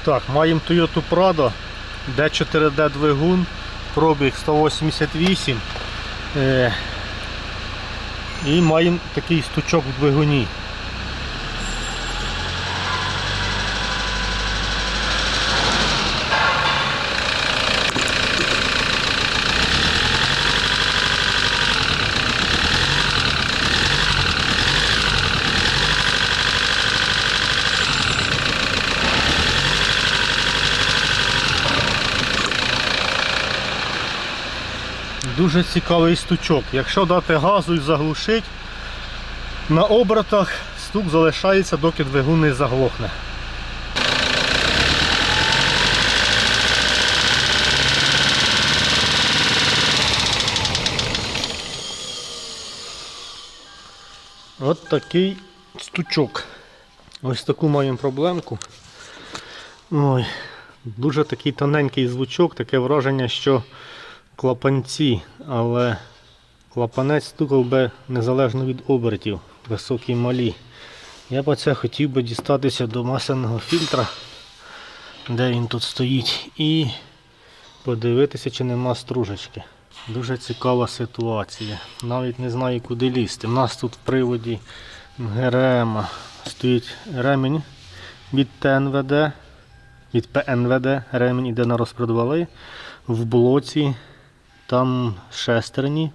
Так, маємо Toyota Prado, D4D двигун, пробіг 188 і маємо такий стучок в двигуні. Дуже цікавий стучок. Якщо дати газу і заглушити, на обертах стук залишається, доки двигун не заглохне. От такий стучок. Ось таку маємо проблемку. Ой, дуже такий тоненький звучок, таке враження, що клапанці, але клапанець стукав би незалежно від обертів, високі, малі. Я б оце хотів би дістатися до масляного фільтра, де він тут стоїть, і подивитися, чи нема стружечки. Дуже цікава ситуація. Навіть не знаю, куди лізти. У нас тут в приводі ГРМ стоїть ремінь від ТНВД, від ПНВД, ремінь іде на розпредвали. В блоці там шестерні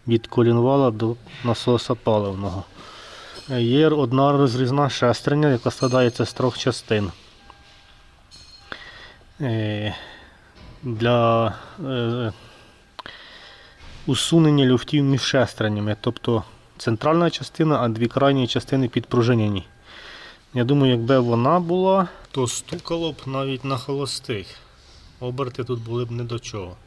від колінвала до насоса паливного. Є одна розрізна шестерня, яка складається з 3 частин. Для усунення люфтів між шестернями. Тобто центральна частина, а 2 крайні частини підпружинені. Я думаю, якби вона була, то стукало б навіть на холостих. Оберти тут були б не до чого.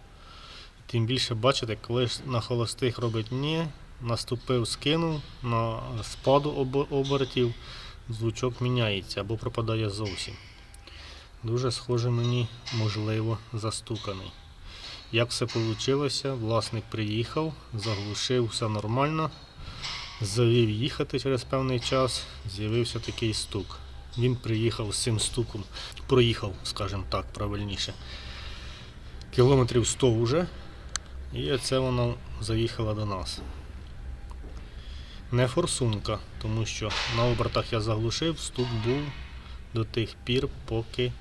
Тим більше, бачите, коли на холостих робить ні, наступив, скинув, на спаду обертів звучок міняється або пропадає зовсім. Дуже схоже мені, можливо, застуканий. Як все вийшло, власник приїхав, заглушив, все нормально, завів їхати через певний час, з'явився такий стук. Він приїхав з цим стуком, проїхав, скажімо так, правильніше, кілометрів 100 вже, і оце вона заїхала до нас. Не форсунка, тому що на обертах я заглушив, стук був до тих пір, поки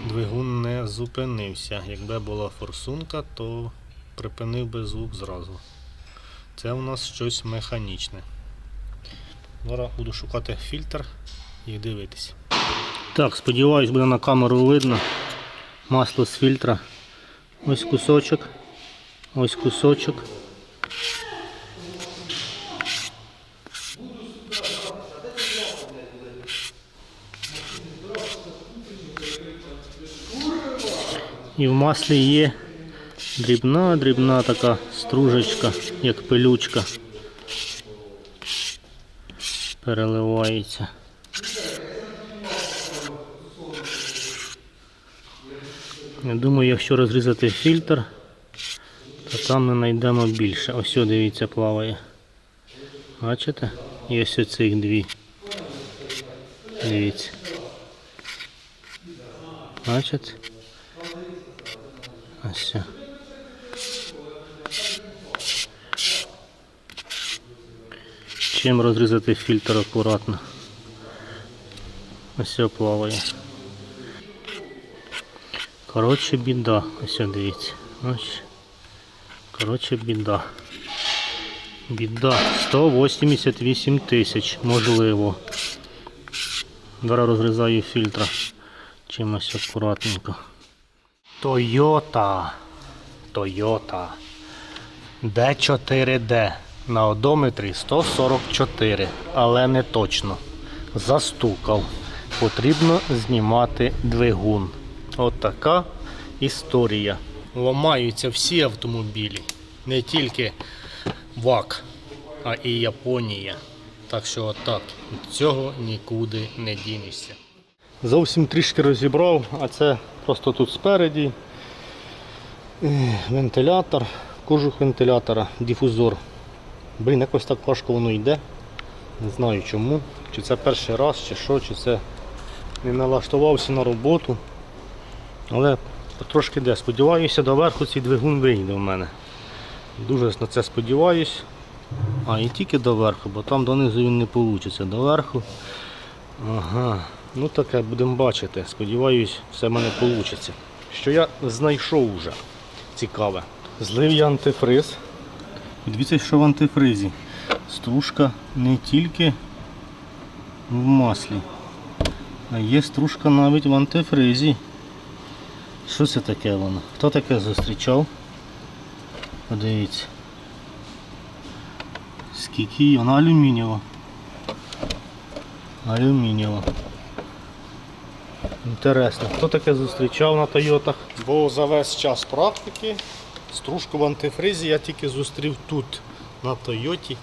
двигун не зупинився. Якби була форсунка, то припинив би звук зразу. Це у нас щось механічне. Зараз буду шукати фільтр і дивитися. Так, сподіваюсь, буде на камеру видно масло з фільтра. Ось кусочок, ось кусочок. І в маслі є дрібна така стружечка, як пилючка. Переливається. Я думаю, якщо розрізати фільтр, то там ми знайдемо більше. Ось, дивіться, плаває. Бачите? І ось оцих 2. Дивіться. Бачите? Ось. Чим розрізати фільтр акуратно. Ось плаває. Коротше, біда. Ось дивіться. Ось. Коротше, біда. Біда. 188 тисяч, можливо. Зараз розрізаю фільтра чимось акуратненько. Toyota D4D. На одометрі 144, але не точно. Застукав. Потрібно знімати двигун. От така історія. Ламаються всі автомобілі. Не тільки ВАК, а і Японія. Так що отак. Від цього нікуди не дінешся. Зовсім трішки розібрав, а це просто тут спереді. Вентилятор, кожух вентилятора, дифузор. Блін, якось так важко воно йде. Не знаю чому. Чи це перший раз, чи що, чи це не налаштувався на роботу. Але потрошки йде. Сподіваюся, доверху цей двигун вийде в мене. Дуже на це сподіваюсь. А, і тільки доверху, бо там донизу він не вийде. Доверху. Ага. Ну таке, будемо бачити. Сподіваюсь, все в мене вийде. Що я знайшов вже. Цікаве. Злив я антифриз. І дивіться, що в антифризі. Стружка не тільки в маслі, а є стружка навіть в антифризі. Що це таке воно? Хто таке зустрічав? Подивіться. Скільки вона алюмінієва. Алюмінієва. Інтересно, хто таке зустрічав на Тойотах? Бо за весь час практики стружку в антифризі я тільки зустрів тут, на Тойоті.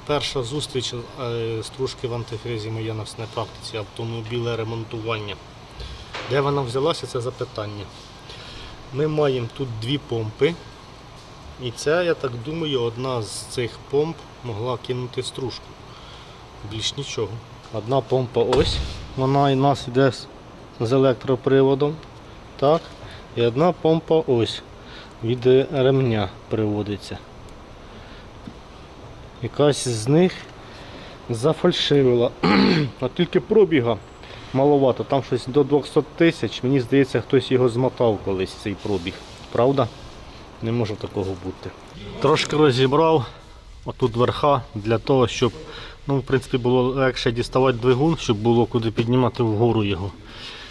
Перша зустріч стружки в антифризі моя на практиці автомобіле ремонтування. Де вона взялася, це запитання. Ми маємо тут дві помпи. І це, я так думаю, одна з цих помп могла кинути стружку. Більш нічого. Одна помпа ось, вона і нас йде з електроприводом. Так. І одна помпа ось, від ремня приводиться. Якась з них зафальшивила. А тільки пробіга маловато, там щось до 200 тисяч. Мені здається, хтось його змотав колись, цей пробіг. Правда? Не може такого бути. Трошки розібрав отут верха для того, щоб, ну, в принципі, було легше діставати двигун, щоб було куди піднімати вгору його.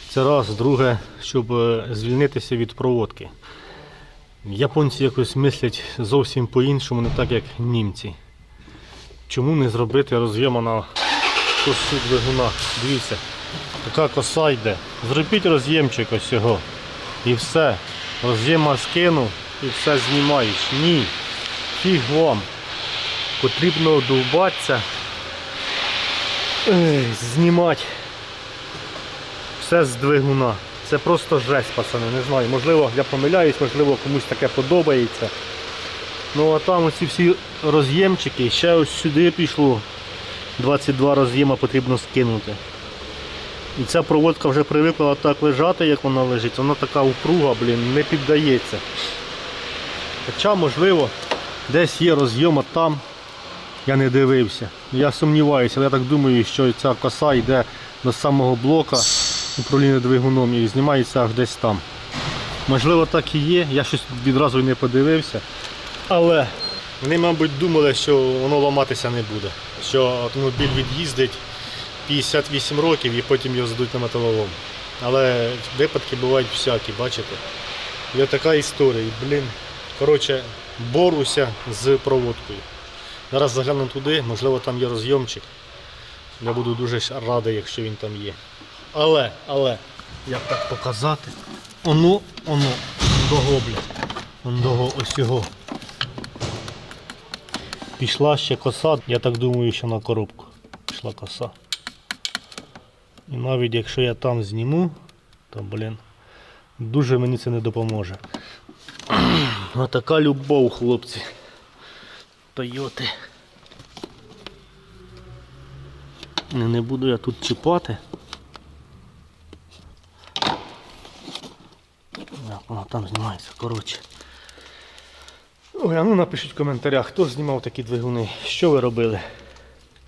Це раз. Друге, щоб звільнитися від проводки. Японці якось мислять зовсім по-іншому, не так як німці. Чому не зробити роз'єма на косу двигуна? Дивіться, така коса йде. Зробіть роз'ємчик ось його. І все. Роз'єма скинув і все знімаєш. Ні. Фіг вам. Потрібно довбатися. Знімати все з двигуна. Це просто жесть, пацани, не знаю. Можливо, я помиляюсь, можливо, комусь таке подобається. Ну а там оці всі роз'ємчики, ще ось сюди пішло. 22 роз'єма потрібно скинути. І ця проводка вже привикла так лежати, як вона лежить. Вона така упруга, блін, не піддається. Хоча, можливо, десь є роз'єм, а там я не дивився. Я сумніваюся, але я так думаю, що ця коса йде до самого блока управління двигуном і знімається аж десь там. Можливо, так і є, я щось відразу й не подивився. Але вони, мабуть, думали, що воно ламатися не буде. Що автомобіль від'їздить 58 років і потім його здадуть на металолом. Але випадки бувають всякі, бачите. Є така історія. Блін. Коротше, борюся з проводкою. Зараз загляну туди, можливо там є розйомчик. Я буду дуже радий, якщо він там є. Але, як так показати? Оно, дого, блядь. Ондого, ось його. Пішла ще коса, я так думаю, що на коробку пішла коса. І навіть якщо я там зніму, то, блін, дуже мені це не допоможе. Отака любов, хлопці. Тойоти. Не буду я тут чіпати. Як воно там знімається, коротше. Ой, а ну напишіть в коментарях, хто знімав такі двигуни, що ви робили,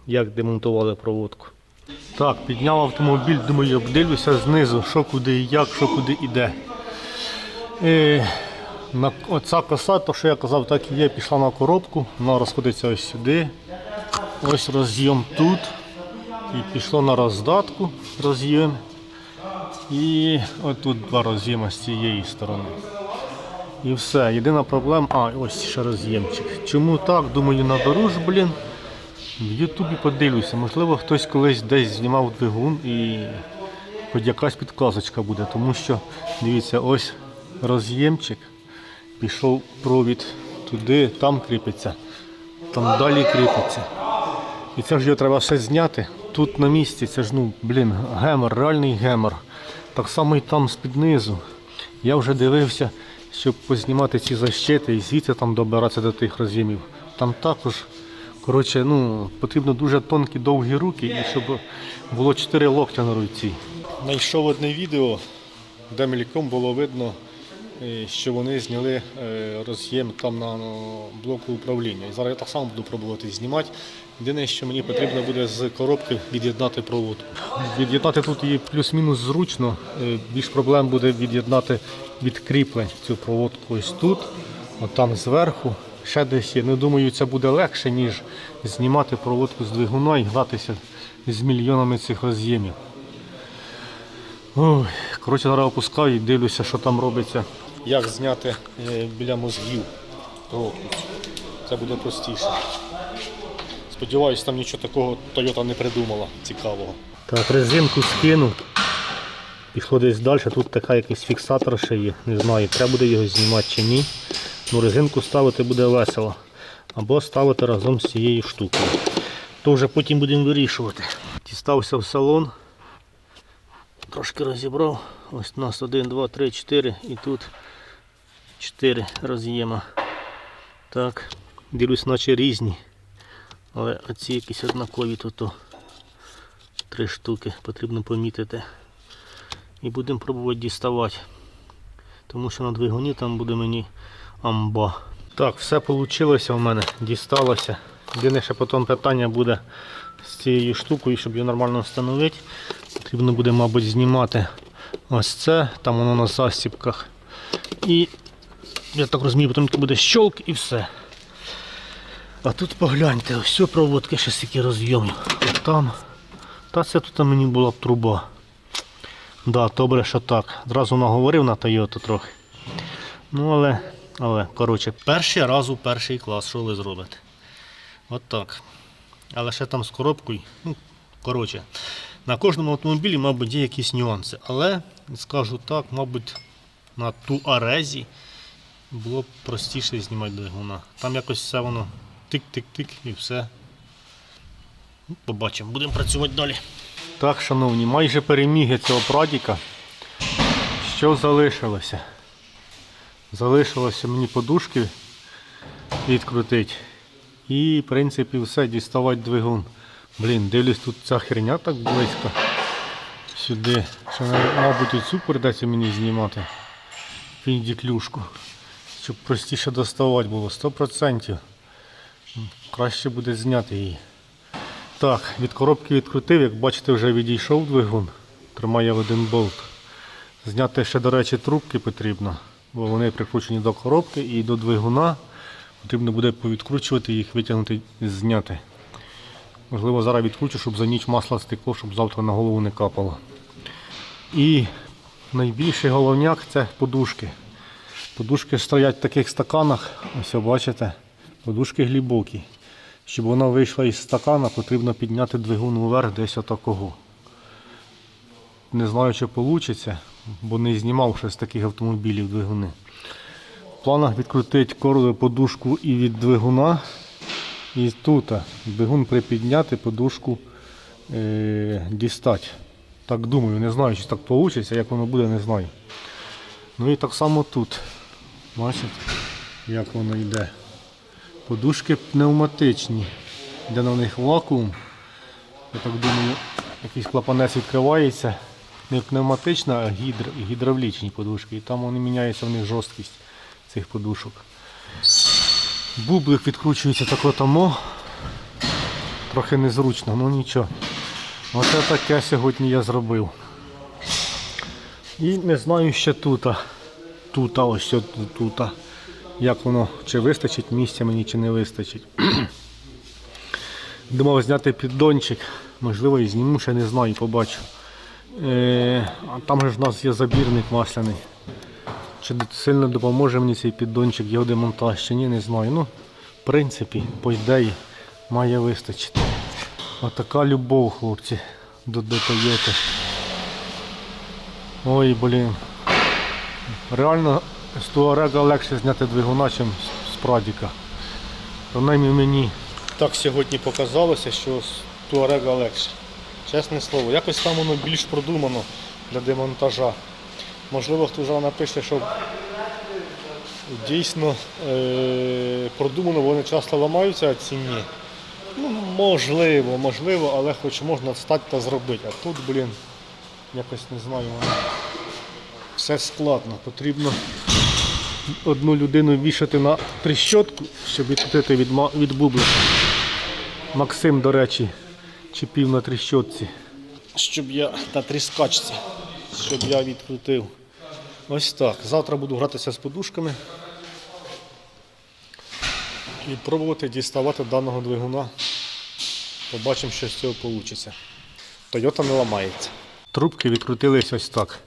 як демонтували проводку. Так, підняв автомобіль, думаю, обдивлюся знизу, що куди і як, що куди іде. Оця коса, то що я казав, так і є, пішла на коробку, вона розходиться ось сюди. Ось роз'єм тут. І пішло на роздатку роз'єм. І отут два роз'єми з цієї сторони. І все. Єдина проблема, ось ще роз'ємчик. Чому так? Думаю, наберу ж, блін. В Ютубі подивлюся. Можливо, хтось колись десь знімав двигун і хоч якась підказочка буде. Тому що, дивіться, ось роз'ємчик. Пішов провід туди, там кріпиться. Там далі кріпиться. І це ж його треба все зняти. Тут на місці, це ж, ну, блін, гемор, реальний гемор. Так само і там з-під низу. Я вже дивився, щоб познімати ці защити і звідси там добиратися до тих роз'ємів. Там також, коротше, ну, потрібно дуже тонкі, довгі руки, і щоб було 4 локтя на руці. Знайшов одне відео де мільком було видно, що вони зняли роз'єм там на блоку управління. І зараз я так само буду пробувати знімати. Єдине, що мені потрібно буде з коробки від'єднати проводку. Від'єднати тут її плюс-мінус зручно. Більш проблем буде від'єднати від кріплень цю проводку ось тут, от там зверху. Ще десь є. Ну, думаю, це буде легше, ніж знімати проводку з двигуна і гратися з мільйонами цих роз'ємів. Ой, коротше, зараз опускаю і дивлюся, що там робиться. Як зняти біля мозгів проводку. Це буде простіше. Сподіваюсь, там нічого такого Toyota не придумала цікавого. Так, резинку скинув. Пішло десь далі, тут така якийсь фіксатор ще є. Не знаю, треба буде його знімати чи ні. Ну, резинку ставити буде весело. Або ставити разом з цією штукою. То вже потім будемо вирішувати. Дістався в салон. Трошки розібрав. Ось у нас 1, 2, 3, 4 і тут 4 роз'єма. Так, дивлюсь, наче різні. Але оці якісь однакові тут 3 штуки потрібно помітити. І будемо пробувати діставати. Тому що на двигуні там буде мені амба. Так, все вийшло в мене, дісталося. Єдине ще потім питання буде з цією штукою, щоб її нормально встановити. Потрібно буде, мабуть, знімати ось це, там воно на застіпках. І я так розумію, потім буде щолк і все. А тут погляньте, ось проводки ще стільки роз'ємів. Там. Та це тут мені була б труба. Да, добре, що так. Зразу наговорив на Toyota трохи. Ну але, коротше, перший раз у перший клас, що ви зробите. От так. Але ще там з коробкою, ну, коротше, на кожному автомобілі, мабуть, є якісь нюанси. Але, скажу так, мабуть, на Туарезі було б простіше знімати двигуна. Там якось все воно тик-тик-тик і все. Ну, побачимо, будемо працювати далі. Так, шановні, майже переміги цього прадіка. Що залишилося? Залишилося мені подушки відкрутити. І, в принципі, все, діставати двигун. Блін, дивлюсь, тут ця херня так близько. Сюди. Що, мабуть, оцю придеться мені знімати. Фіндіклюшку. Щоб простіше доставати було. 100%. Краще буде зняти її. Так, від коробки відкрутив, як бачите, вже відійшов двигун. Тримає один болт. Зняти ще, до речі, трубки потрібно, бо вони прикручені до коробки і до двигуна. Потрібно буде повідкручувати їх, витягнути і зняти. Можливо, зараз відкручу, щоб за ніч масло стекло, щоб завтра на голову не капало. І найбільший головняк – це подушки. Подушки стоять в таких стаканах, ось бачите, подушки глибокі. Щоб вона вийшла із стакана, потрібно підняти двигун вверх десь отакого. Не знаю, чи вийде, бо не знімав ще з таких автомобілів двигуни. В планах відкрутити подушку і від двигуна, і тут двигун припідняти, подушку дістати. Так думаю, не знаю, чи так вийде, як воно буде, не знаю. Ну і так само тут. Бачите, як воно йде. Подушки пневматичні, де на них вакуум. Я так думаю, якийсь клапанець відкривається. Не пневматична, а гідравлічні подушки. І там вони міняються в них жорсткість цих подушок. Бублик відкручується так тамо. Трохи незручно, ну нічого. Оце таке сьогодні я зробив. І не знаю ще тут. Ось тут. Як воно, чи вистачить місця мені, чи не вистачить. Думав зняти піддончик. Можливо і зніму, ще не знаю, побачу. А там же ж у нас є забірник масляний. Чи сильно допоможе мені цей піддончик, його демонтаж, чи ні, не знаю. Ну, в принципі, по ідеї, має вистачити. Отака любов, хлопці, до Toyota. Ой, блін. Реально з Туарега легше зняти двигуна, ніж з Прадіка. Принаймні мені так сьогодні показалося, що з Туарега легше. Чесне слово, якось там воно більш продумано для демонтажа. Можливо, хто вже напише, що дійсно продумано, вони часто ламаються, а ці ні. Ну, можливо, але хоч можна встати та зробити. А тут, блін, якось не знаю, воно все складно. Потрібно одну людину вішати на тріщотку, щоб відкрити від бублика. Максим, до речі, чіпів на тріщотці, щоб я на тріскачці, щоб я відкрутив. Ось так. Завтра буду гратися з подушками і пробувати діставати даного двигуна. Побачимо, що з цього вийде. Toyota не ламається. Трубки відкрутились ось так.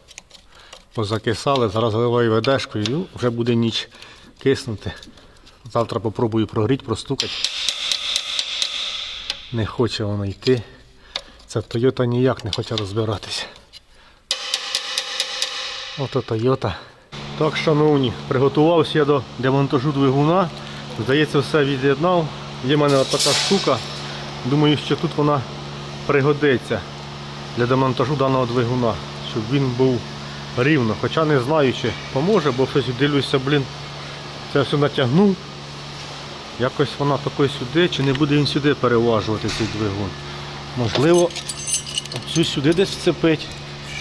Позакисали, зараз заливаю ведешкою, і вже буде ніч киснути. Завтра попробую прогріти, простукати. Не хоче воно йти. Ця Toyota ніяк не хоче розбиратися. Ото Toyota. Так, шановні, приготувався я до демонтажу двигуна. Здається, все від'єднав. Є в мене така штука. Думаю, що тут вона пригодиться для демонтажу даного двигуна, щоб він був рівно. Хоча не знаю, чи поможе, бо щось дивлюся, це все натягнув. Якось вона такою сюди, чи не буде він сюди переважувати цей двигун. Можливо, цю сюди десь вцепить.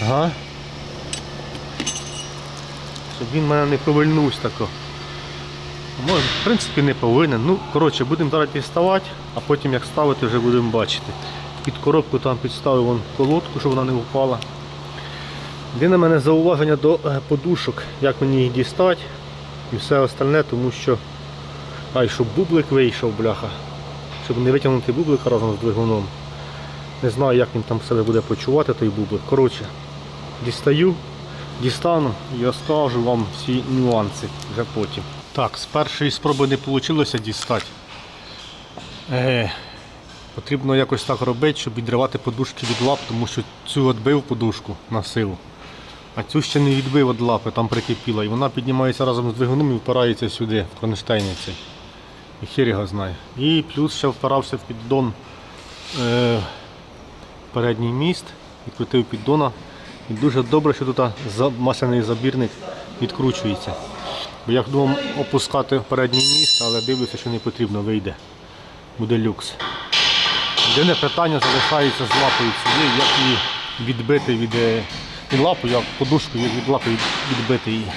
Ага. Щоб він в мене не повильнувся тако. Може, в принципі, не повинен. Ну, коротше, будемо зараз діставати, а потім як ставити, вже будемо бачити. Під коробку там підставив вон колодку, щоб вона не впала. Єдине мене зауваження до подушок, як мені їх дістати і все остальне, тому що щоб бублик вийшов, бляха, щоб не витягнути бублика разом з двигуном. Не знаю, як він там себе буде почувати, той бублик. Коротше, дістану і розкажу вам всі нюанси вже потім. Так, з першої спроби не вийшло дістати. Потрібно якось так робити, щоб відривати подушки від лап, тому що цю відбив подушку на силу. А цю ще не відбив від лапи, там прикипіла. І вона піднімається разом з двигуном і впирається сюди, в кронштейн цей. І хір його знає. І плюс ще впирався в піддон передній міст, відкрутив піддона. І дуже добре, що тут масляний забірник відкручується. Бо я думав опускати передній міст, але дивлюся, що не потрібно, вийде. Буде люкс. Єдине питання залишається з лапою цією, як її відбити від лапу, як подушку від лапи відбити її.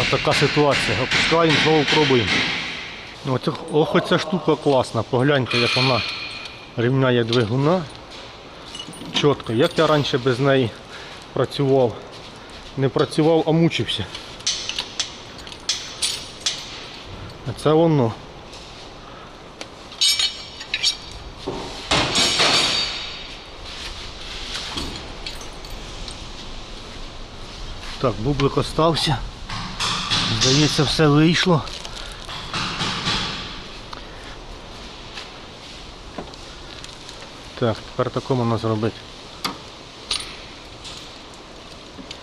Ось така ситуація. Опускаємо, знову пробуємо. Ох, оця штука класна. Погляньте, як вона рівняє двигуна. Чітко. Як я раніше без неї працював. Не працював, а мучився. А це воно. Так, бублик остався. Здається, все вийшло. Так, тепер такому можна зробити.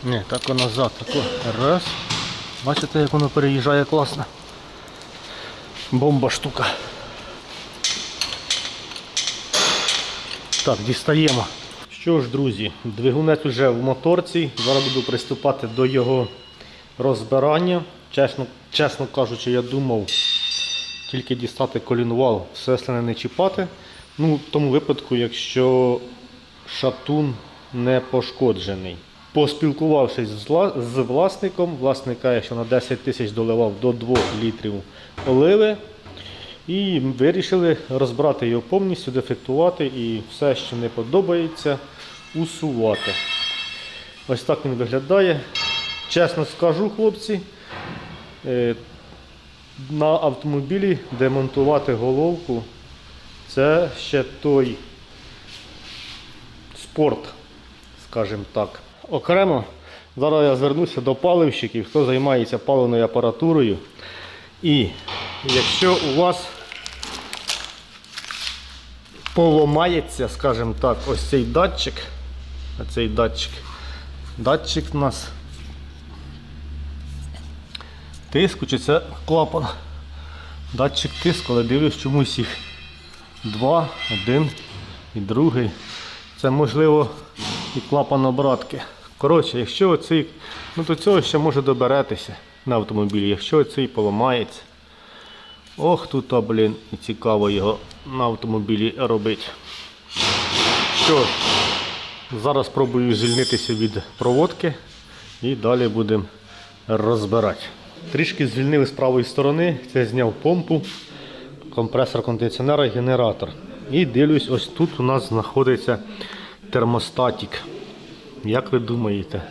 Ні, тако назад, тако. Раз. Бачите, як воно переїжджає класно. Бомба штука. Так, дістаємо. Що ж, друзі, двигунець вже в моторці. Зараз буду приступати до його розбирання. Чесно кажучи, я думав тільки дістати колінвал, все остальне не чіпати. Ну, в тому випадку, якщо шатун не пошкоджений. Поспілкувавшись з власником, власник каже, що на 10 тисяч доливав до 2 літрів оливи. І вирішили розбирати його повністю, дефектувати і все, що не подобається, усувати. Ось так він виглядає. Чесно скажу, хлопці, на автомобілі демонтувати головку – це ще той спорт, скажімо так. Окремо, зараз я звернуся до паливщиків, хто займається паливною апаратурою. І якщо у вас поламається, скажімо так, ось цей датчик, датчик у нас тиску, чи це клапан, датчик тиску, але дивлюсь, чомусь їх два, один і другий, це можливо і клапан обратки. Коротше, якщо оцей, ну до цього ще може доберетися на автомобілі, якщо оцей поламається. Ох, тут, блін, і цікаво його на автомобілі робити. Що ж, зараз спробую звільнитися від проводки І далі будемо розбирати. Трішки звільнили з правої сторони, це зняв помпу, компресор кондиціонера і генератор. І дивлюсь, ось тут у нас знаходиться термостатик. Як ви думаєте,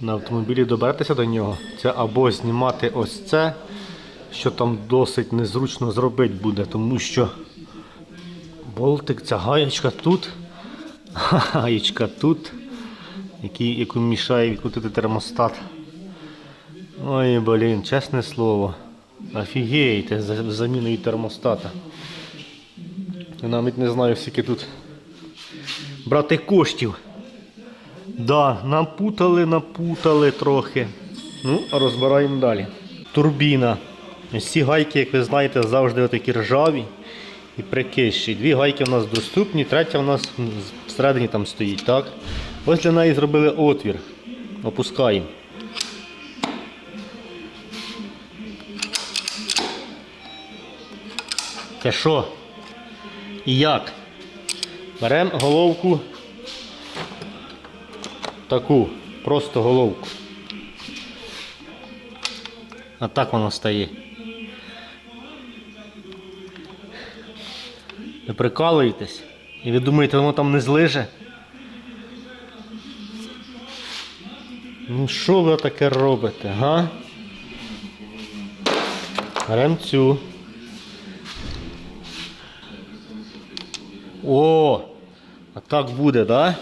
на автомобілі доберетеся до нього? Це або знімати ось це, що там досить незручно зробити буде, тому що болтик, ця гаєчка тут, гаєчка тут, яку мішає відкрутити термостат. Ой, блін, чесне слово, офігієте з заміною термостата. Я навіть не знаю, скільки тут брати коштів. Да, напутали трохи. Ну, а розбираємо далі. Турбіна. Ось ці гайки, як ви знаєте, завжди отакі ржаві і прикисші. Дві гайки в нас доступні, третя в нас всередині там стоїть, так? Ось для неї зробили отвір. Опускаємо. Це що? І як? Беремо головку. Таку, просто головку. А так воно стає. Ви прикалуєтесь? І ви думаєте, воно там не злиже? Ну що ви таке робите, га? Беремо цю. О! А так буде, да?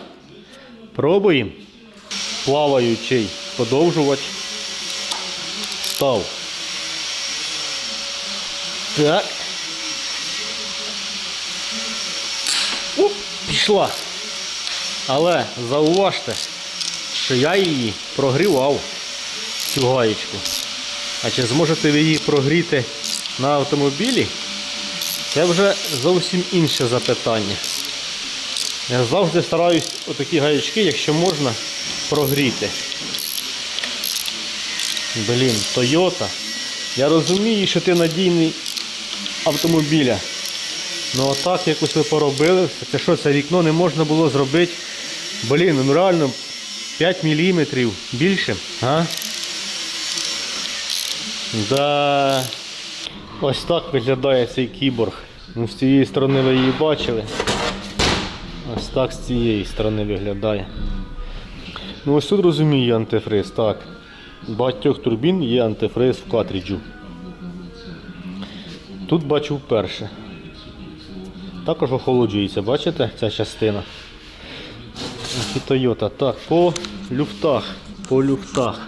Пробуємо. Плаваючий подовжувач. Став. Так. Оп, пішла. Але зауважте, що я її прогрівав, цю гаєчку. А чи зможете ви її прогріти на автомобілі? Це вже зовсім інше запитання. Я завжди стараюсь отакі гаячки, якщо можна, прогріти. Блін, Toyota. Я розумію, що ти надійний автомобіля. Ну отак якось ви поробили. Це що, це вікно не можна було зробити? Блін, ну реально 5 мм більше. А? Да. Ось так виглядає цей кіборг. Ну, з цієї сторони ви її бачили. Ось так з цієї сторони виглядає. Ну ось тут розумію антифриз, так. У багатьох турбін є антифриз в картриджу. Тут бачу вперше. Також охолоджується, бачите, ця частина. І Toyota. Так, по люфтах. По люфтах.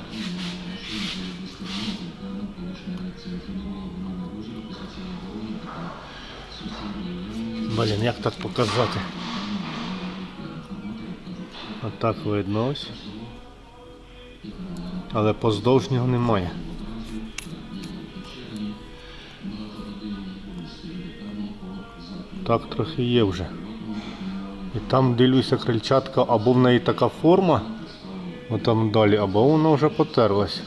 Блін, як так показати? Отак видно ось. Але поздовж нього немає. Так трохи є вже. І там дивлюся крильчатка, або в неї така форма, отам далі, або вона вже потерлась.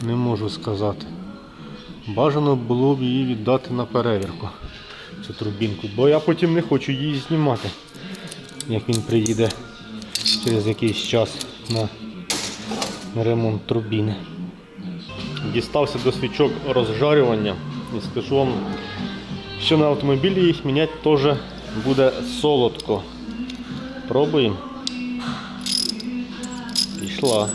Не можу сказати. Бажано було б її віддати на перевірку, цю турбінку, бо я потім не хочу її знімати, як він приїде через якийсь час на ремонт турбіни. Дістався до свічок розжарювання і скажу вам, що на автомобілі їх міняти теж буде солодко. Пробуємо. Пішла.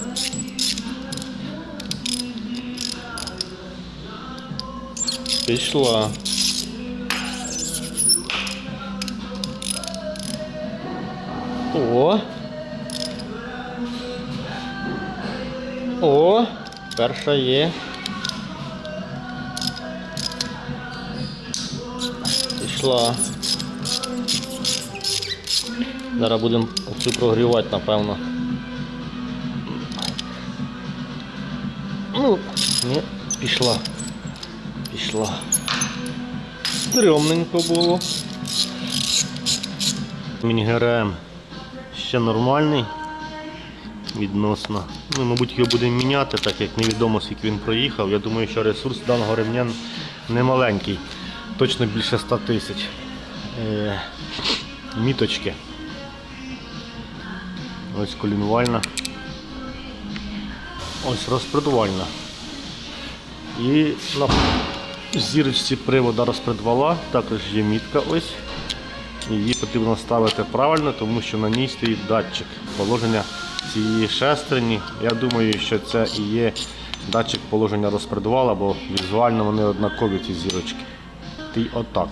Пішла. О! О! Перша є. Пішла. Зараз будемо цю прогрівати, напевно. Ну, ні, пішла. Пішла. Стрьомненько було. Міні-ГРМ ще нормальний відносно. Ну, мабуть, його будемо міняти, так як невідомо, скільки він проїхав. Я думаю, що ресурс даного ремня не маленький. Точно більше 100 тисяч. Міточки. Ось колінвальна. Ось розпредвальна. І на зірочці привода розпредвала також є мітка ось. Її потрібно ставити правильно, тому що на ній стоїть датчик положення цієї шестерні. Я думаю, що це і є датчик положення розпредвала, бо візуально вони однакові, ці зірочки. І отак.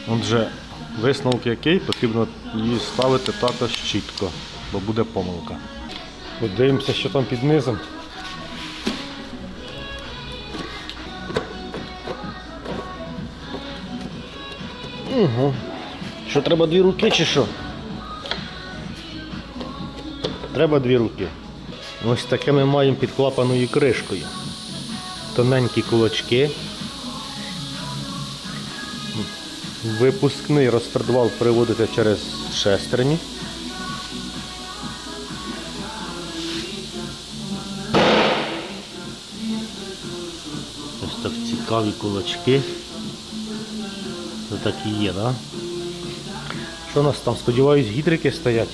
Отже, висновок який, потрібно її ставити також чітко, бо буде помилка. Подивимося, що там під низом. Угу. Що, треба 2 руки чи що? Треба 2 руки. Ось таке ми маємо під клапаною кришкою. Тоненькі кулачки. Випускний розпредвал переводиться через шестерні. Ось так цікаві кулачки. Це так і є, так? Що у нас там, сподіваюсь, гідрики стоять?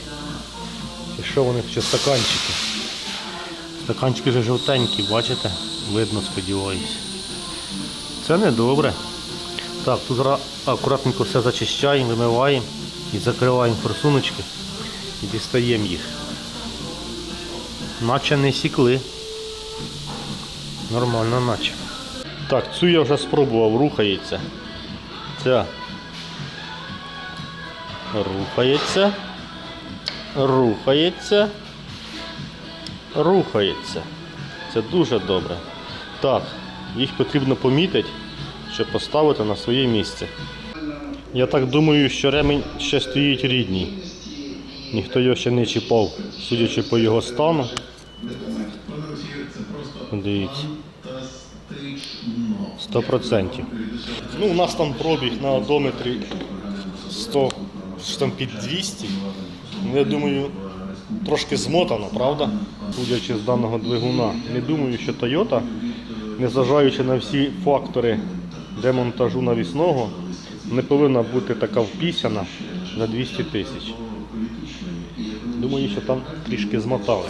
І що вони, чи стаканчики? Стаканчики вже жовтенькі, бачите? Видно, сподіваюсь. Це не добре. Так, тут зараз акуратненько все зачищаємо, вимиваємо і закриваємо форсуночки і дістаємо їх. Наче не сікли. Нормально наче. Так, цю я вже спробував, рухається. Ця рухається. Рухається. Рухається. Це дуже добре. Так, їх потрібно помітити, щоб поставити на своє місце. Я так думаю, що ремінь ще стоїть рідній. Ніхто його ще не чіпав, судячи по його стану. Дивіться. 100%. Ну, у нас там пробіг на одометрі 100, там під 200. Я думаю, трошки змотано, правда? Судячи з даного двигуна. Не думаю, що Toyota, незважаючи на всі фактори демонтажу навісного, не повинна бути така впісяна за 200 тисяч. Думаю, що там трішки змотали.